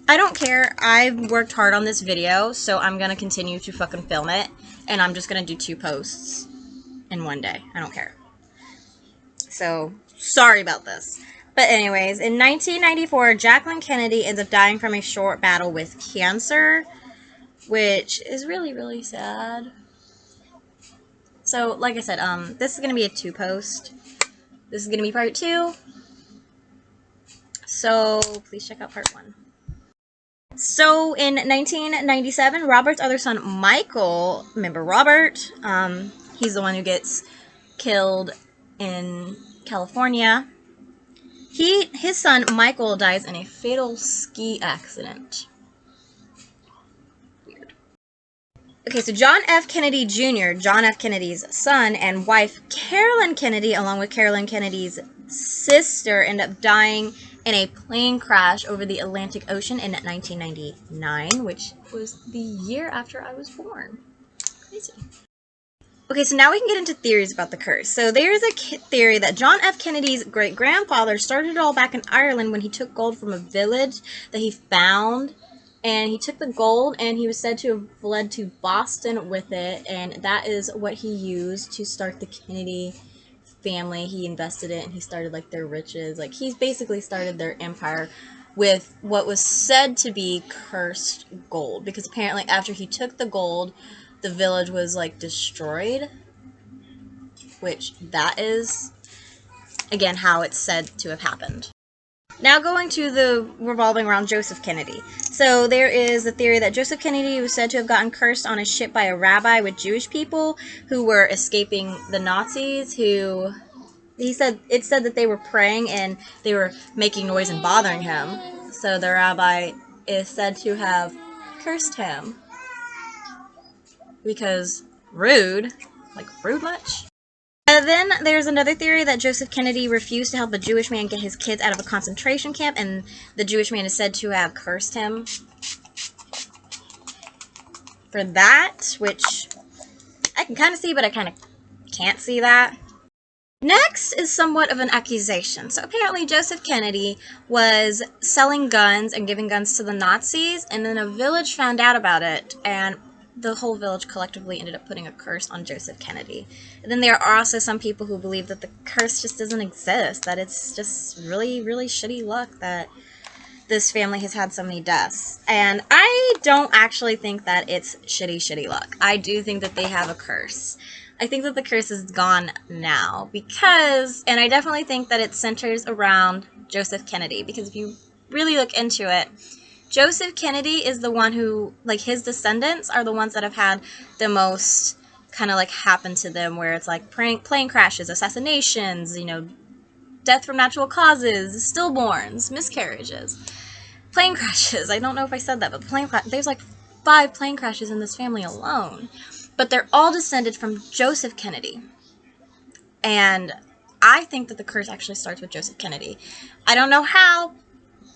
I don't care. I've worked hard on this video, so I'm gonna continue to fucking film it, and I'm just gonna do 2 posts in one day. I don't care. So, sorry about this. But anyways, in 1994, Jacqueline Kennedy ends up dying from a short battle with cancer, which is really, really sad. So, like I said, this is gonna be a 2 post. This is gonna be part 2. So, please check out part 1. So, in 1997, Robert's other son, Michael, remember Robert? He's the one who gets killed in California. His son, Michael, dies in a fatal ski accident. Weird. Okay, so John F. Kennedy Jr., John F. Kennedy's son, and wife, Carolyn Kennedy, along with Carolyn Kennedy's sister, end up dying in a plane crash over the Atlantic Ocean in 1999, which was the year after I was born. Crazy. Okay, so now we can get into theories about the curse. So there's a theory that John F. Kennedy's great-grandfather started it all back in Ireland when he took gold from a village that he found. And he took the gold and he was said to have fled to Boston with it. And that is what he used to start the Kennedy family. He invested it and he started like their riches. Like he's basically started their empire with what was said to be cursed gold. Because apparently after he took the gold, the village was like destroyed, which that is again how it's said to have happened. Now going to the revolving around Joseph Kennedy. So there is the theory that Joseph Kennedy was said to have gotten cursed on a ship by a rabbi with Jewish people who were escaping the Nazis, who it said that they were praying and they were making noise and bothering him. So the rabbi is said to have cursed him. Because rude. Like, rude much? And then there's another theory that Joseph Kennedy refused to help a Jewish man get his kids out of a concentration camp, and the Jewish man is said to have cursed him for that, which I can kind of see, but I kind of can't see that. Next is somewhat of an accusation. So apparently Joseph Kennedy was selling guns and giving guns to the Nazis, and then a village found out about it, and the whole village collectively ended up putting a curse on Joseph Kennedy. And then there are also some people who believe that the curse just doesn't exist, that it's just really, really shitty luck that this family has had so many deaths. And I don't actually think that it's shitty, shitty luck. I do think that they have a curse. I think that the curse is gone now because, and I definitely think that it centers around Joseph Kennedy, because if you really look into it, Joseph Kennedy is the one who, like, his descendants are the ones that have had the most kind of, like, happen to them, where it's, like, plane crashes, assassinations, you know, death from natural causes, stillborns, miscarriages, plane crashes. I don't know if I said that, but there's, like, 5 plane crashes in this family alone. But they're all descended from Joseph Kennedy. And I think that the curse actually starts with Joseph Kennedy. I don't know how,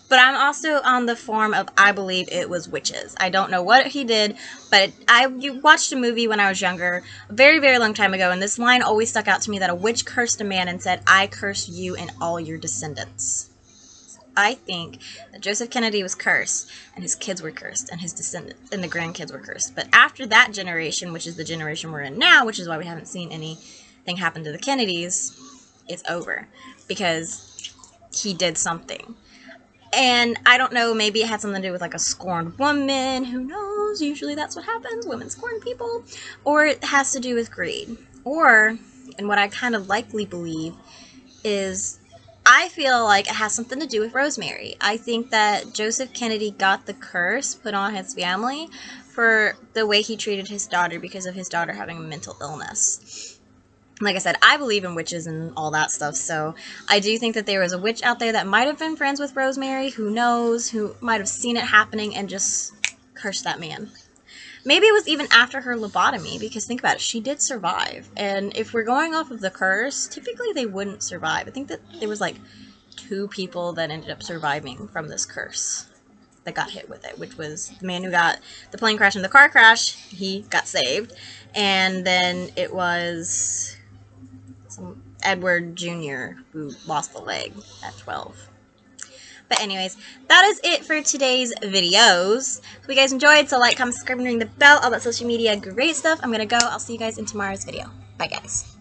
but I'm also on the form of I believe it was witches. I don't know what he did, but I watched a movie when I was younger, a very, very long time ago, and this line always stuck out to me, that a witch cursed a man and said, "I curse you and all your descendants." I think that Joseph Kennedy was cursed, and his kids were cursed, and his descendants and the grandkids were cursed. But after that generation, which is the generation we're in now, which is why we haven't seen anything happen to the Kennedys, it's over. Because he did something. And I don't know, maybe it had something to do with like a scorned woman. Who knows? Usually that's what happens. Women scorn people. Or it has to do with greed. Or, and what I kind of likely believe, is I feel like it has something to do with Rosemary. I think that Joseph Kennedy got the curse put on his family for the way he treated his daughter because of his daughter having a mental illness. Like I said, I believe in witches and all that stuff, so I do think that there was a witch out there that might have been friends with Rosemary, who knows, who might have seen it happening and just cursed that man. Maybe it was even after her lobotomy, because think about it, she did survive. And if we're going off of the curse, typically they wouldn't survive. I think that there was like 2 people that ended up surviving from this curse that got hit with it, which was the man who got the plane crash and the car crash. He got saved. And then it was some Edward Jr. who lost the leg at 12. But anyways, that is it for today's videos. Hope you guys enjoyed. So like, comment, subscribe, and ring the bell. All that social media great stuff. I'm gonna go. I'll see you guys in tomorrow's video. Bye, guys.